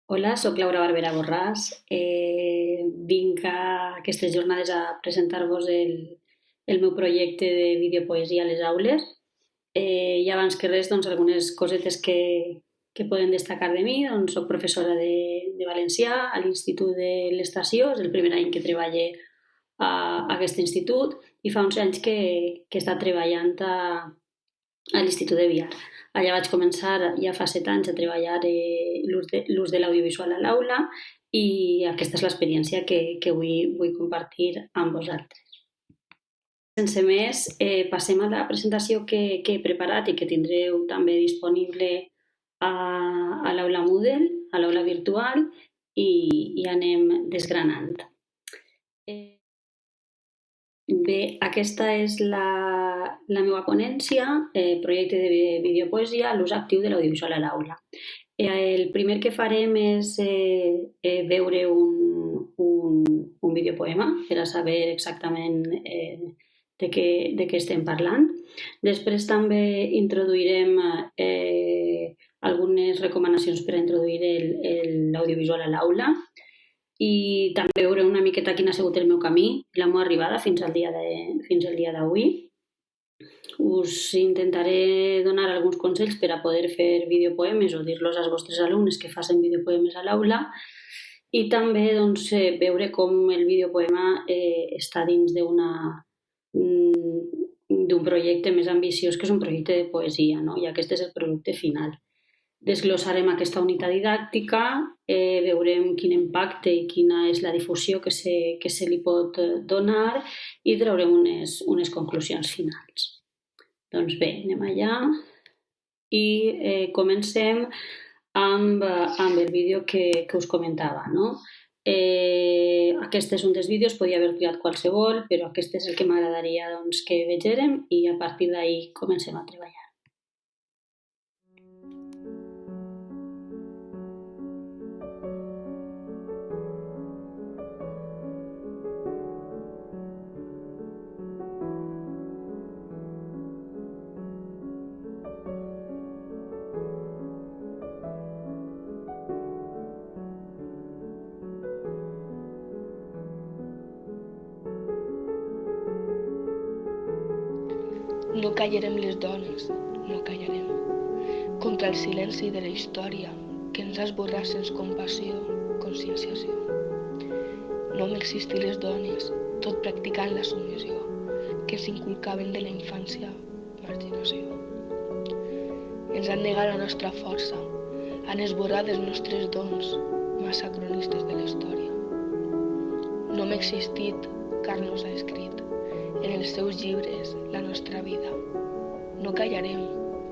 Hola, sóc Laura Barberà Borràs. Vinc a aquestes jornades a presentar-vos el meu projecte de videopoesia a les aules. I abans que res, doncs, algunes cosetes que poden destacar de mi. Doncs, soc professora de valencià a l'Institut de l'Estació, és el primer any que treballo a aquest institut i fa uns anys que he estat treballant a l'Institut de Viar. Allà vaig començar ja fa 7 anys a treballar l'ús de l'audiovisual a l'aula i aquesta és l'experiència que vull compartir amb vosaltres. Sense més, passem a la presentació que he preparat i que tindreu també disponible a l'aula Moodle, a l'aula virtual, i anem desgranant. Bé, aquesta és la meva ponència, projecte de videopoesia, l'ús actiu de l'audiovisual a l'aula. El primer que farem és veure un videopoema per a saber exactament de què estem parlant. Després també introduirem algunes recomanacions per a introduir l'audiovisual a l'aula i també veureu una miqueta quin ha sigut el meu camí, la meva arribada fins al dia d'avui. Us intentaré donar alguns consells per a poder fer videopoemes o dir-los als vostres alumnes que facin videopoemes a l'aula i també doncs, veure com el videopoema està dins d'un projecte més ambiciós que és un projecte de poesia, no? I aquest és el producte final. Desglossarem aquesta unitat didàctica, veurem quin impacte i quina és la difusió que se li pot donar i traurem unes conclusions finals. Doncs bé, anem allà i comencem amb el vídeo que us comentava, no? Aquest és un dels vídeos, podia haver triat qualsevol, però aquest és el que m'agradaria que vegérem i a partir d'ahí comencem a treballar. No callarem les dones, no callarem. Contra el silenci de la història que ens ha esborrat sense compassió, conscienciació. No hem existit les dones, tot practicant la submissió, que ens inculcaven de la infància, marginació. Ens han negat la nostra força, han esborrat els nostres dons, massa cronistes de la història. No hem existit, car no s'ha escrit en els seus llibres la nostra vida. No callarem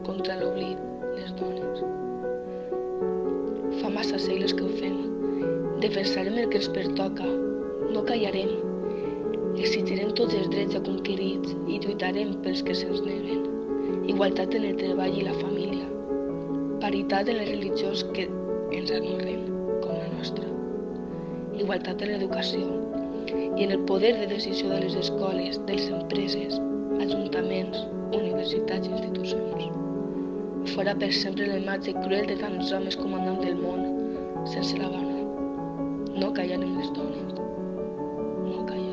contra l'oblit les dones. Fa massa segles que ho fem. Defensarem el que ens pertoca. No callarem. Exigirem tots els drets ja conquerits i lluitarem pels que se'ns neguen. Igualtat en el treball i la família. Paritat en les religions que ens honren, com la nostra. Igualtat en l'educació i en el poder de decisió de les escoles, de les empreses, ajuntaments, universitats i institucions. Fora per sempre la imatge cruel de tants homes comandant el món sense la gana. No callarem les dones. No callarem.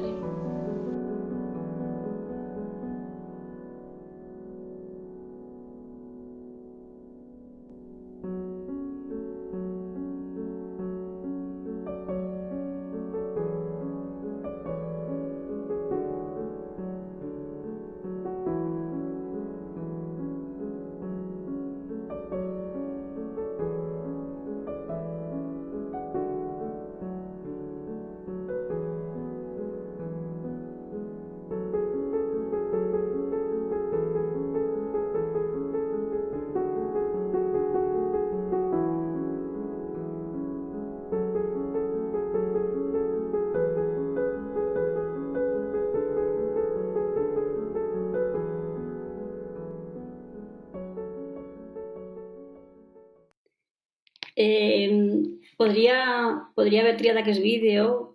Podria haver triat aquest vídeo,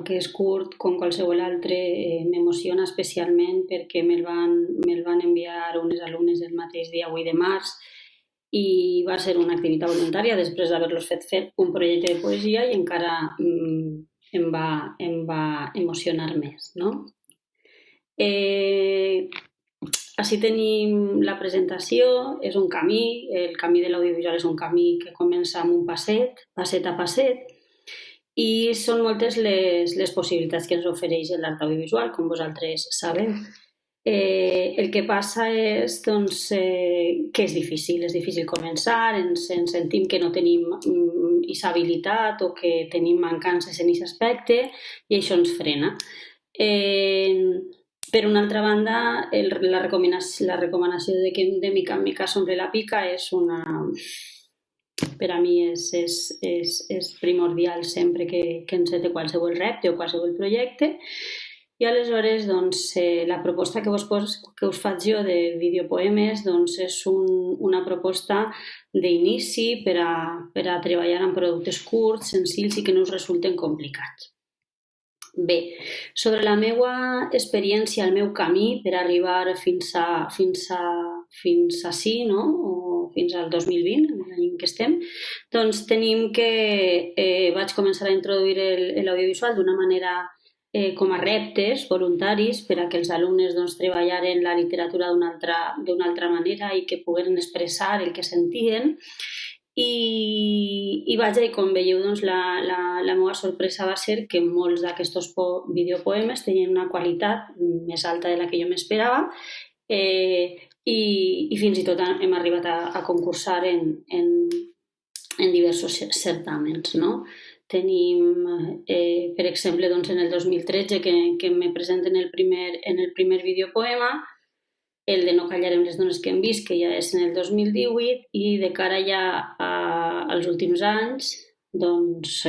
que és curt com qualsevol altre, m'emociona especialment perquè me'l van enviar unes alumnes el mateix dia 8 de març i va ser una activitat voluntària després d'haver-los fet fer un projecte de poesia i encara em va emocionar més, no? Així tenim la presentació, és un camí, el camí de l'audiovisual és un camí que comença amb un passet a passet, i són moltes les possibilitats que ens ofereix l'art audiovisual, com vosaltres sabeu. El que passa és doncs, que és difícil començar, ens sentim que no tenim aquesta habilitat o que tenim mancances en aquest aspecte i això ens frena. Per una altra banda, la recomanació de mica en mica s'omple la pica és una... Per a mi és primordial sempre que encete qualsevol repte o qualsevol projecte. I aleshores doncs, la proposta que us faig jo de videopoemes doncs, és una proposta d'inici per a treballar amb productes curts, senzills i que no us resulten complicats. Bé, sobre la meva experiència, el meu camí per arribar fins ací, no? O fins al 2020, l'any en què estem, doncs tenim que vaig començar a introduir l'audiovisual d'una manera com a reptes voluntaris per a que els alumnes doncs, treballaren la literatura d'una altra manera i que pogueren expressar el que sentien. I vaja, i com veieu, doncs, la meva sorpresa va ser que molts d'aquests videopoemes tenien una qualitat més alta de la que jo m'esperava i fins i tot hem arribat a concursar en diversos certàmens, no? Tenim, per exemple, doncs, en el 2013 que me presenten el primer videopoema, el de No callarem les dones que hem vist, que ja és en el 2018, i de cara ja als últims anys doncs,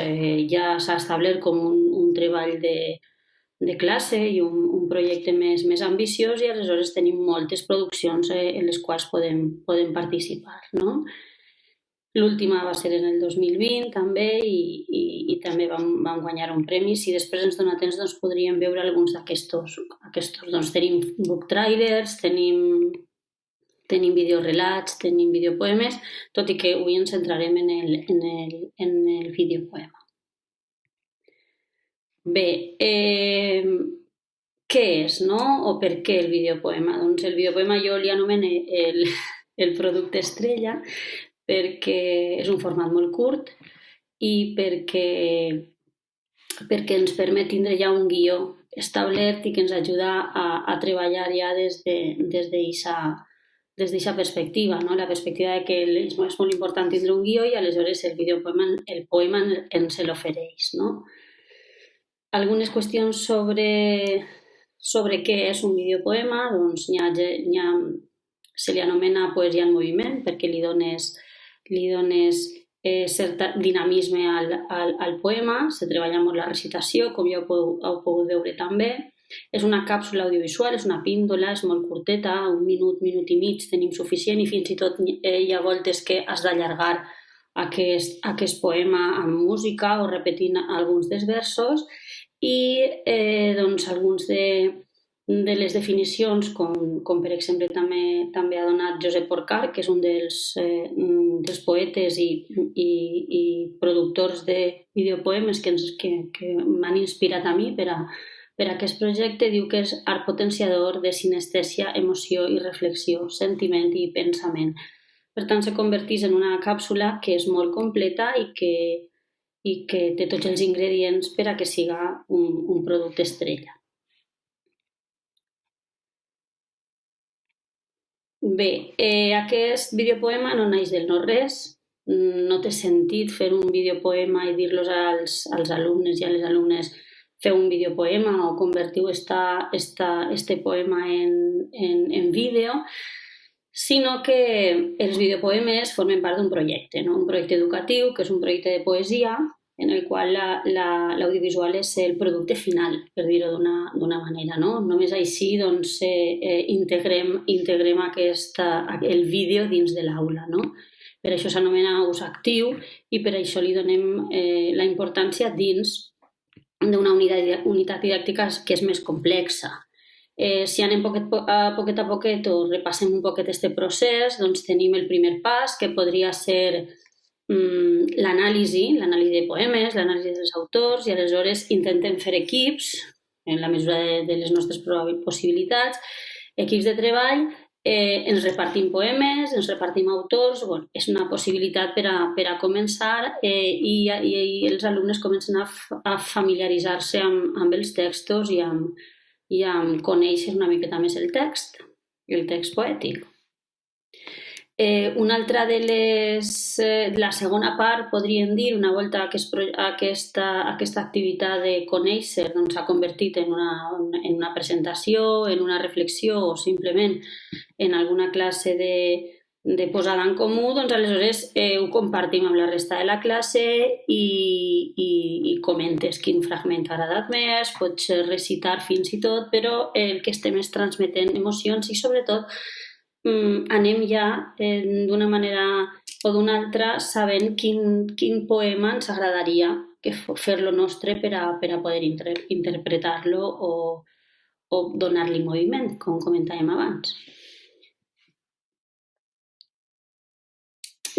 ja s'ha establert com un treball de classe i un projecte més ambiciós i aleshores tenim moltes produccions en les quals podem participar, no? L'última va ser en el 2020 també i també vam guanyar un premi. Si després ens dona temps doncs podríem veure alguns d'aquests. Doncs tenim book trailers, tenim videorelats, tenim videopoemes, tot i que avui ens centrarem en el videopoema. Bé, què és, no? O per què el videopoema? Doncs el videopoema jo li anomeno el producte estrella perquè és un format molt curt i perquè ens permet tindre ja un guió establert i que ens ajuda a treballar ja des d'eixa perspectiva, no? La perspectiva de que és molt important tindre un guió i aleshores el poema ens l'ofereix, no? Algunes qüestions sobre què és un videopoema, doncs se li anomena poesia en moviment perquè li dones cert dinamisme al poema, se treballa molt la recitació, com ja heu pogut veure també. És una càpsula audiovisual, és una píndola, és molt curteta, un minut i mig tenim suficient i fins i tot hi ha voltes que has d'allargar aquest poema amb música o repetint alguns dels versos i doncs alguns de les definicions, com per exemple també ha donat Josep Porcar, que és un dels poetes i productors de videopoemes que m'han inspirat a mi per a aquest projecte, diu que és art potenciador de sinestèsia, emoció i reflexió, sentiment i pensament. Per tant, se converteix en una càpsula que és molt completa i que té tots els ingredients per a que siga un producte estrella. Bé, aquest videopoema no naix del no-res, no té sentit fer un videopoema i dir-los als alumnes i a les alumnes feu un videopoema o convertiu este poema en vídeo, sinó que els videopoemes formen part d'un projecte, no? Un projecte educatiu, que és un projecte de poesia, en el qual l'audiovisual és el producte final, per dir-ho d'una manera, no? Només així doncs, integrem el vídeo dins de l'aula, no? Per això s'anomena ús actiu i per això li donem la importància dins d'una unitat didàctica que és més complexa. Si anem poquet a poquet o repassem un poquet este procés, doncs tenim el primer pas, que podria ser l'anàlisi de poemes, l'anàlisi dels autors, i aleshores intentem fer equips, en la mesura de les nostres possibilitats, equips de treball, ens repartim poemes, ens repartim autors, bueno, és una possibilitat per a començar i els alumnes comencen a familiaritzar-se amb els textos i amb conèixer una miqueta més el text poètic. Una altra de la segona part, podríem dir, una volta aquesta activitat de conèixer s'ha convertit en una presentació, en una reflexió o simplement en alguna classe de posada en comú, doncs aleshores ho compartim amb la resta de la classe i comentes quin fragment t'ha agradat més, pots recitar fins i tot, però el que estem és transmetent emocions i sobretot anem ja d'una manera o d'una altra sabent quin poema ens agradaria fer-lo nostre per a poder interpretar-lo o donar-li moviment, com comentàvem abans.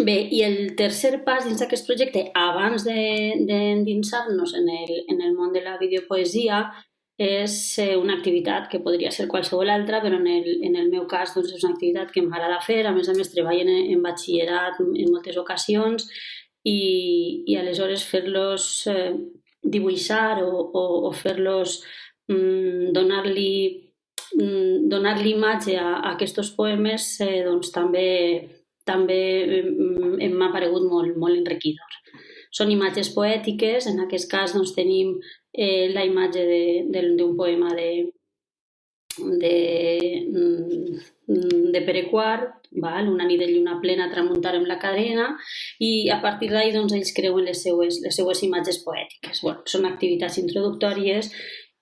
Bé, i el tercer pas dins d'aquest projecte, abans d'endinsar-nos en el món de la videopoesia, és una activitat que podria ser qualsevol altra, però en el meu cas doncs, és una activitat que m'agrada fer. A més, treballo en batxillerat en moltes ocasions i aleshores fer-los dibuixar o fer-los donar-li imatge a aquests poemes doncs, també m'ha paregut molt enriquidor. Són imatges poètiques, en aquest cas doncs, tenim la imatge d'un poema de Pere Quart, una nit de lluna plena tramuntarem la cadena, i a partir d'ahí doncs, ells creuen les seues imatges poètiques. Bueno, són activitats introductòries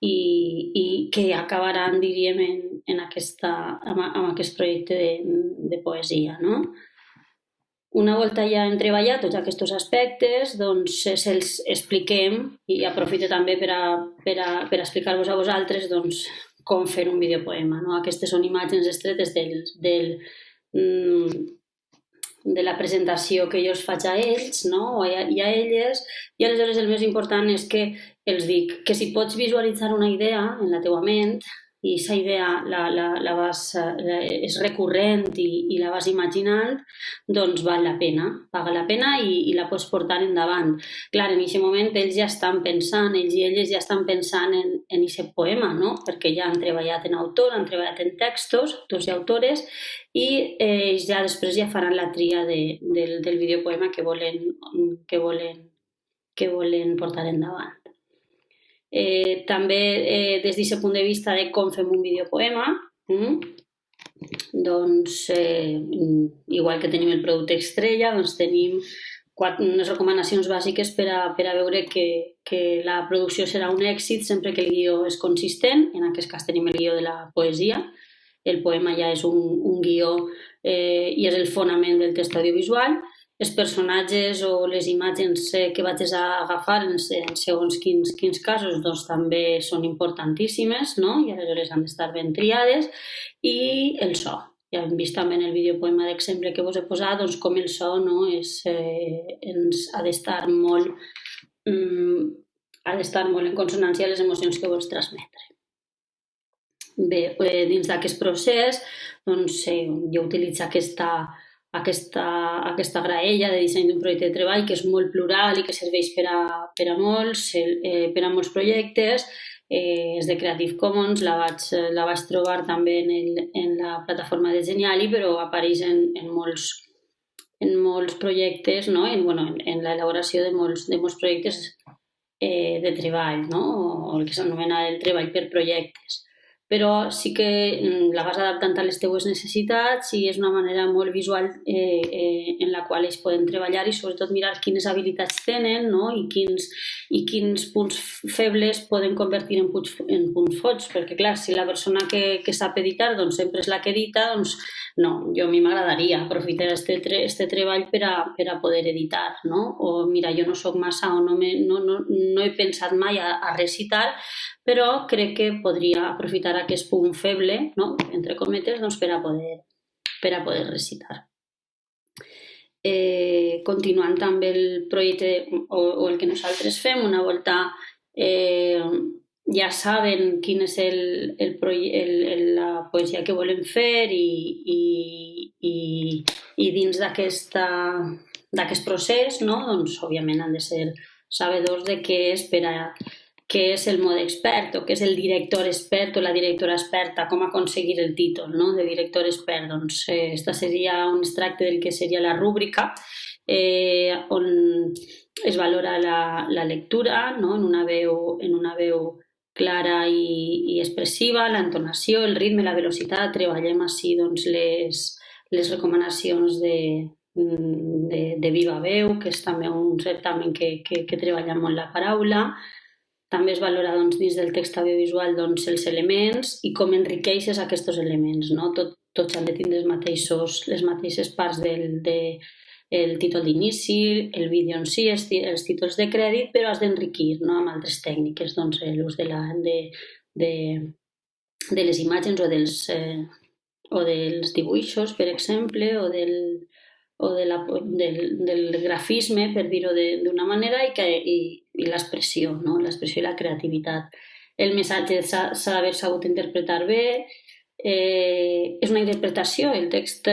i que acabaran, diríem, amb aquest projecte de poesia, no? Una volta ja hem treballat tots aquests aspectes, doncs se'ls expliquem i aprofito també per a explicar-vos a vosaltres doncs, com fer un videopoema. No? Aquestes són imatges extretes de la presentació que jo els faig a ells, no? I a elles, i aleshores el més important és que els dic que si pots visualitzar una idea en la teua ment i aquesta idea és recurrent i la vas imaginant, doncs val la pena, paga la pena i la pots portar endavant. Clar, en aquest moment ells ja estan pensant, ells i elles ja estan pensant en aquest poema, no? Perquè ja han treballat en autor, han treballat en textos, autors i autores, i ells ja després ja faran la tria del videopoema que volen portar endavant. També des d'aquest punt de vista de com fem un videopoema, doncs igual que tenim el producte estrella, doncs tenim unes recomanacions bàsiques per a veure que la producció serà un èxit sempre que el guió és consistent. En aquest cas tenim el guió de la poesia, el poema ja és un guió i és el fonament del text audiovisual. Els personatges o les imatges que vaig a agafar en segons quins casos doncs, també són importantíssimes, no? I aleshores han d'estar ben triades. I el so. Ja hem vist també en el videopoema d'exemple que vos he posat doncs, com el so no? Ha d'estar molt en consonància a les emocions que vols transmetre. Bé, dins d'aquest procés doncs, jo utilitzo aquesta graella de disseny d'un projecte de treball que és molt plural i que serveix per a molts projectes. És de Creative Commons, la vaig trobar també en la plataforma de Geniali, però apareix en molts projectes, no? En l'elaboració de molts projectes de treball, no? O el que s'anomena el treball per projectes. Però sí que la vas adaptant a les teues necessitats i és una manera molt visual en la qual ells poden treballar i sobretot mirar quines habilitats tenen, no? I quins punts febles poden convertir en punts forts, perquè clar, si la persona que sap editar doncs, sempre és la que edita, doncs no, a mi m'agradaria aprofitar este treball per a poder editar, no? O mira, jo no soc massa o no he pensat mai a recitar, però crec que podria aprofitar aquest punt feble, no? Entre cometes, doncs, per a poder recitar. Continuant també el projecte o el que nosaltres fem, una volta ja saben quin és la poesia que volem fer i dins d'aquest procés, no? Doncs, òbviament, han de ser sabedors de què és el mode expert o què és el director expert o la directora experta, com aconseguir el títol, no? De director expert. Doncs esta seria un extracte del que seria la rúbrica, on es valora la lectura, no? En una veu clara i expressiva, l'entonació, el ritme, la velocitat. Treballem així doncs, les recomanacions de viva veu, que és també un certamen que treballa molt la paraula. També es valora doncs, dins del text audiovisual doncs, els elements i com enriqueixes aquests elements. No? Tots han de tindre les mateixes parts del títol d'inici, el vídeo en si, els títols de crèdit, però has d'enriquir, no? Amb altres tècniques, doncs, l'ús de les imatges o dels dibuixos, per exemple, o del grafisme, per dir-ho d'una manera, i l'expressió, no? L'expressió i la creativitat. El missatge s'ha d'haver sabut interpretar bé. És una interpretació, el text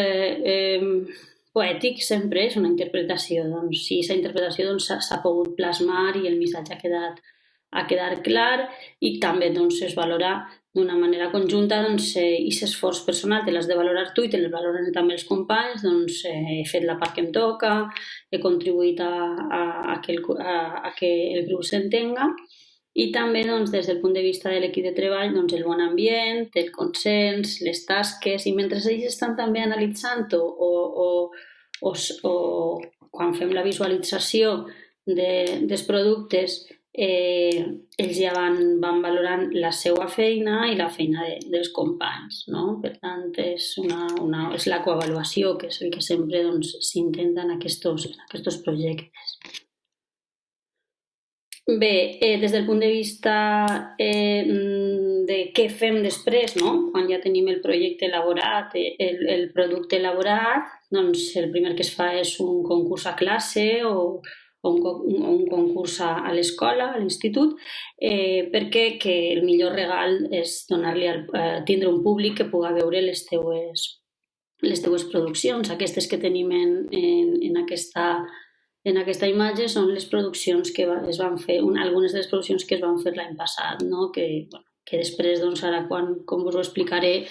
poètic sempre és una interpretació. Doncs, si aquesta interpretació s'ha pogut plasmar i el missatge ha quedat clar, i també doncs, es valora d'una manera conjunta, doncs, aquest esforç personal te l'has de valorar tu i te l'has de valorar també els companys. Doncs, he fet la part que em toca, he contribuït a que el grup s'entenga, i també doncs, des del punt de vista de l'equip de treball, doncs, el bon ambient, el consens, les tasques, i mentre ells estan també analitzant o quan fem la visualització dels productes, ells ja van valorant la seva feina i la feina dels companys, no? Per tant, és la coavaluació, que és el que sempre s'intenta en aquests projectes. Bé, des del punt de vista de què fem després, no? Quan ja tenim el projecte elaborat, el producte elaborat, doncs el primer que es fa és un concurs a classe o un concurs a l'escola, a l'institut, perquè el millor regal és tindre un públic que pugui veure les teues produccions. Aquestes que tenim en aquesta imatge són les produccions que es van fer, algunes de les produccions que es van fer l'any passat, no? Que després, ara, com us ho explicaré,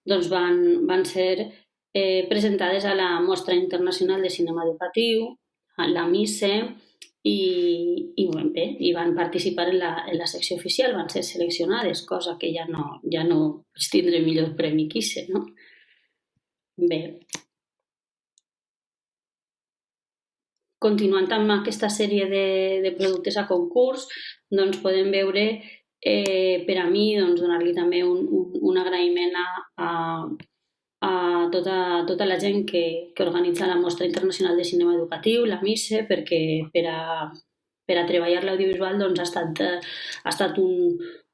doncs van ser presentades a la Mostra Internacional de Cinema Educatiu, a la MICE, i van participar en la secció oficial, van ser seleccionades, cosa que ja no es tindre millor premi que ese, no? Bé. Continuant amb aquesta sèrie de productes a concurs, doncs podem veure, per a mi, donar-li també un agraïment a tota la gent que organitza la Mostra Internacional de Cinema Educatiu, la MICE, perquè per a treballar l'audiovisual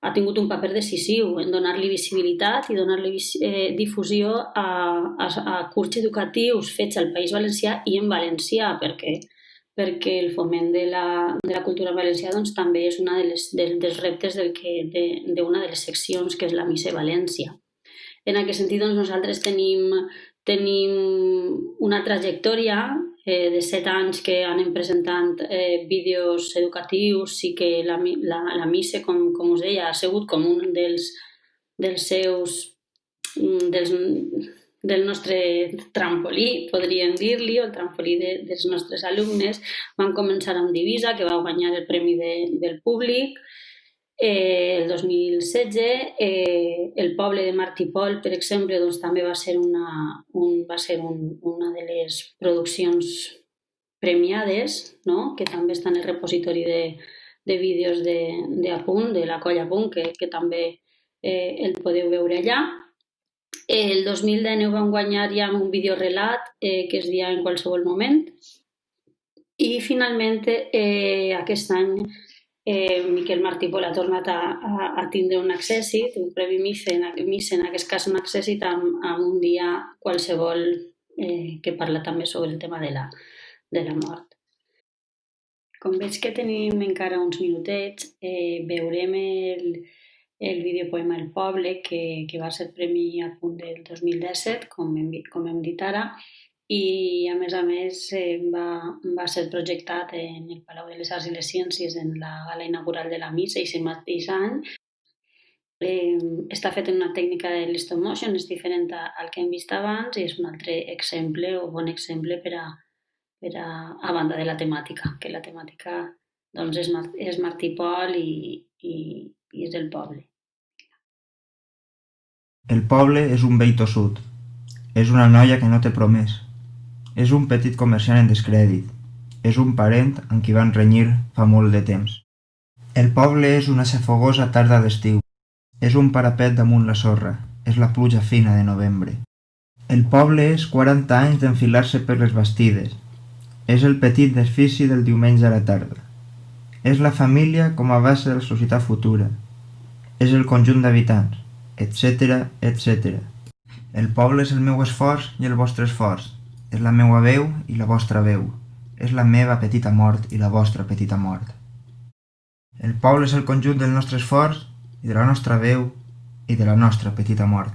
ha tingut un paper decisiu en donar-li visibilitat i donar-li difusió a cursos educatius fets al País Valencià i en valencià, perquè el foment de la cultura valencià també és un dels reptes d'una de les seccions, que és la MICE València. En aquest sentit, nosaltres tenim una trajectòria de 7 anys que anem presentant vídeos educatius, i que la MICE, com us deia, ha sigut com un del nostre trampolí, podríem dir-li, o el trampolí dels nostres alumnes. Vam començar amb Divisa, que va guanyar el Premi del Públic el 2016. El poble de Martipol, per exemple, també va ser una de les produccions premiades, no? Que també està en el repositori de vídeos d'Apunt, de la colla Apunt, que també el podeu veure allà. El 2019 vam guanyar ja amb un videorelat que es deia En qualsevol moment. I finalment aquest any Miquel Martí Pol ha tornat a tindre un accèssit, un previ missa, en aquest cas un accèssit amb un dia qualsevol que parla també sobre el tema de la mort. Com veig que tenim encara uns minutets, veurem el videopoema El Poble, que va ser Premi a Punt del 2017, com hem dit ara, i a més va ser projectat en el Palau de les Arts i les Ciències en la gala inaugural de la missa aquest mateix any. Està fet en una tècnica de l'stop motion, és diferent al que hem vist abans i és un altre exemple o bon exemple per a banda de la temàtica, que la temàtica doncs, és Martí Pol i és el poble. El poble és un vell tossut. És una noia que no té promès. És un petit comerciant en descrèdit. És un parent amb qui van renyir fa molt de temps. El poble és una xafogosa tarda d'estiu. És un parapet damunt la sorra. És la pluja fina de novembre. El poble és 40 anys d'enfilar-se per les bastides. És el petit desfici del diumenge a la tarda. És la família com a base de la societat futura. És el conjunt d'habitants, etc, etc. El poble és el meu esforç i el vostre esforç. És la meua veu i la vostra veu. És la meva petita mort i la vostra petita mort. El poble és el conjunt del nostre esforç i de la nostra veu i de la nostra petita mort.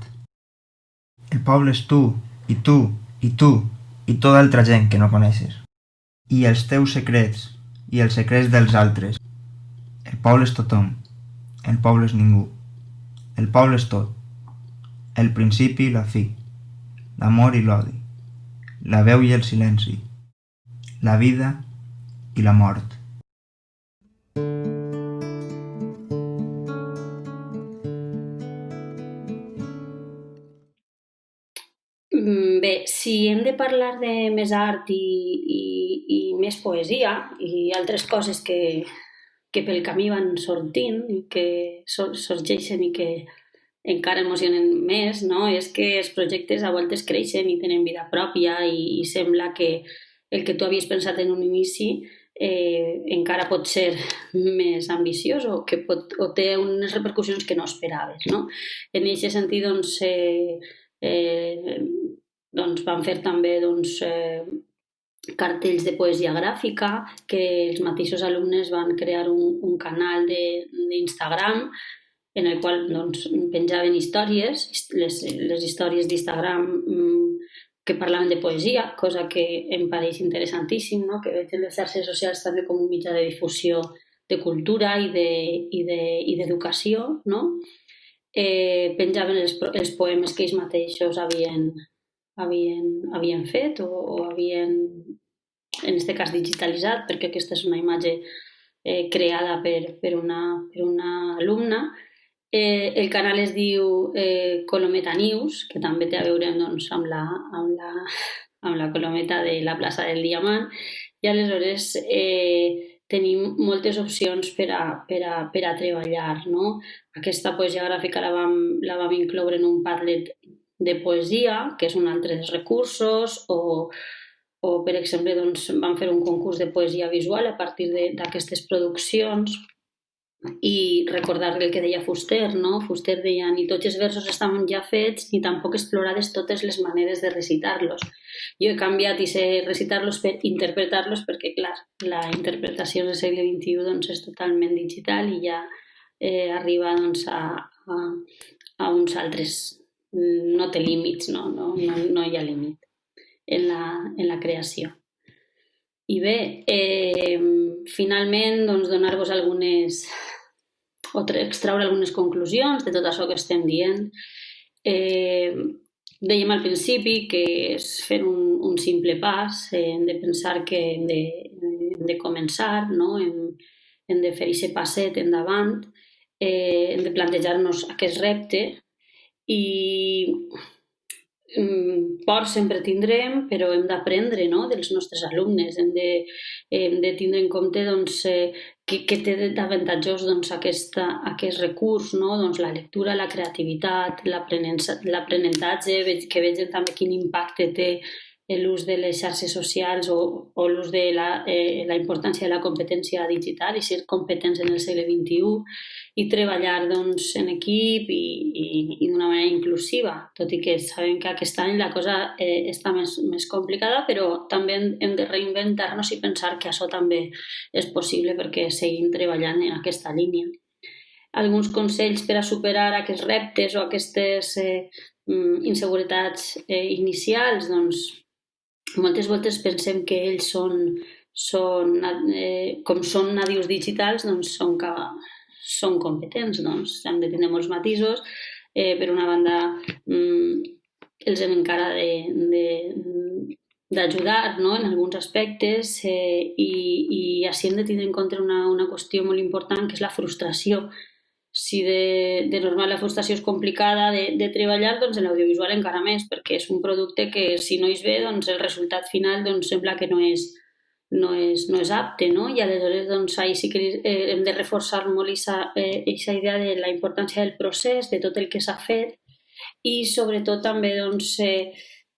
El poble és tu, i tu, i tu, i tota altra gent que no coneixes. I els teus secrets, i els secrets dels altres. El poble és tothom. El poble és ningú. El poble és tot. El principi i la fi. L'amor i l'odi. La veu i el silenci. La vida i la mort. Bé, si hem de parlar de més art i més poesia i altres coses que pel camí van sortint i que sorgeixen i que encara emocionen més, no? És que els projectes a voltes creixen i tenen vida pròpia i sembla que el que tu havies pensat en un inici encara pot ser més ambiciós o té unes repercussions que no esperaves, no? En aquest sentit, doncs van fer també cartells de poesia gràfica, que els mateixos alumnes van crear un canal d'Instagram en el qual doncs, penjaven històries, les històries d'Instagram que parlaven de poesia, cosa que em pareix interessantíssim, no? Que veig en les xarxes socials també com un mitjà de difusió de cultura i d'educació, no? Penjaven els poemes que ells mateixos havien fet o havien, en aquest cas, digitalitzat, perquè aquesta és una imatge creada per una alumna. El canal es diu Colometa News, que també té a veure doncs, amb la Colometa de la plaça del Diamant, i aleshores tenim moltes opcions per a treballar, no? Aquesta poesia gràfica la vam incloure en un Padlet de poesia, que és un altre dels recursos, o per exemple, doncs, vam fer un concurs de poesia visual a partir d'aquestes produccions. I recordar el que deia Fuster, no? Fuster deia ni tots els versos estaven ja fets ni tampoc explorades totes les maneres de recitar-los. Jo he canviat i sé recitar-los per interpretar-los perquè, clar, la interpretació del segle XXI doncs, és totalment digital i ja arriba doncs, a uns altres... No té límits, no hi ha límit en la creació. I bé, finalment, doncs, donar-vos algunes o extraure algunes conclusions de tot això que estem dient. Dèiem al principi que és fer un simple pas, hem de pensar que hem de començar, no? Hem de fer aquest passet endavant, hem de plantejar-nos aquest repte i por sempre tindrem, però hem d'aprendre, no? Dels nostres alumnes, hem de tindre en compte doncs, què té d'avantatjós doncs, aquest recurs, no? Doncs, la lectura, la creativitat, l'aprenentatge, que vegin també quin impacte té l'ús de les xarxes socials o l'ús de la importància de la competència digital i ser competents en el segle XXI i treballar doncs, en equip i d'una manera inclusiva, tot i que sabem que aquest any la cosa està més complicada, però també hem de reinventar-nos i pensar que això també és possible perquè seguim treballant en aquesta línia. Alguns consells per a superar aquests reptes o aquestes inseguretats inicials, doncs moltes voltes pensem que ells com són nadius digitals, doncs són competents, doncs hem de tenir molts matisos. Per una banda, els hem encara d'ajudar, no?, en alguns aspectes i així hem de tenir en compte una qüestió molt important, que és la frustració. Si de normal la frustració és complicada de treballar, doncs en l'audiovisual encara més, perquè és un producte que si no és bé, doncs el resultat final doncs, sembla que no és apte, no? I aleshores doncs, ahí sí que hem de reforçar molt aquesta idea de la importància del procés, de tot el que s'ha fet i sobretot també doncs,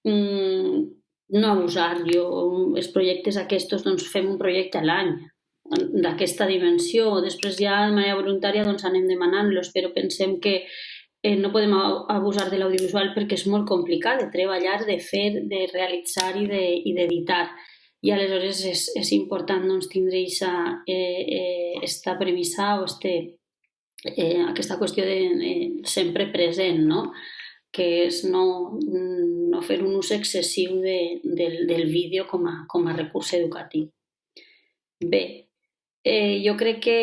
no abusar. Els projectes aquests, doncs fem un projecte a l'any d'aquesta dimensió, després ja de manera voluntària doncs anem demanant-los, però pensem que no podem abusar de l'audiovisual perquè és molt complicat de treballar, de fer, de realitzar i d'editar. I aleshores és important doncs, tindre aquesta premissa o aquesta qüestió de sempre present, no?, que és no fer un ús excessiu del vídeo com a recurs educatiu. Bé, jo crec que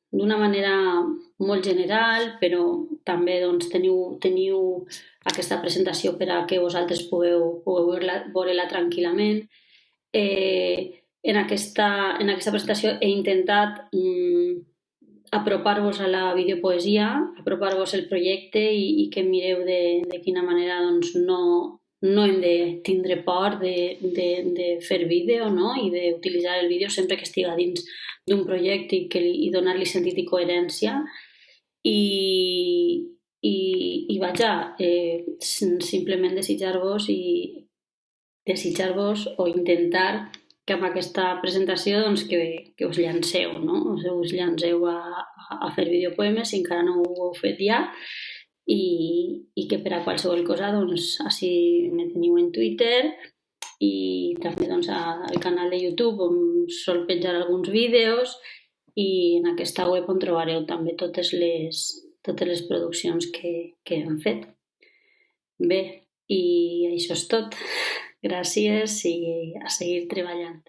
d'una manera molt general, però també doncs, teniu aquesta presentació per a que vosaltres pugueu veure-la tranquil·lament. En aquesta presentació he intentat apropar-vos a la videopoesia, apropar-vos el projecte i que mireu de quina manera doncs, no hem de tindre por de fer vídeo, no?, i d'utilitzar el vídeo sempre que estiga dins d'un projecte i donar-li sentit i coherència. I vaja, simplement desitjar-vos o intentar que amb aquesta presentació doncs, que us llanceu, no? Us llanceu a fer videopoemes si encara no ho heu fet ja i que per a qualsevol cosa doncs, així me teniu en Twitter i també doncs, al canal de YouTube on sol penjar alguns vídeos i en aquesta web on trobareu també totes les produccions que hem fet. Bé, i això és tot. Gràcies i a seguir treballant.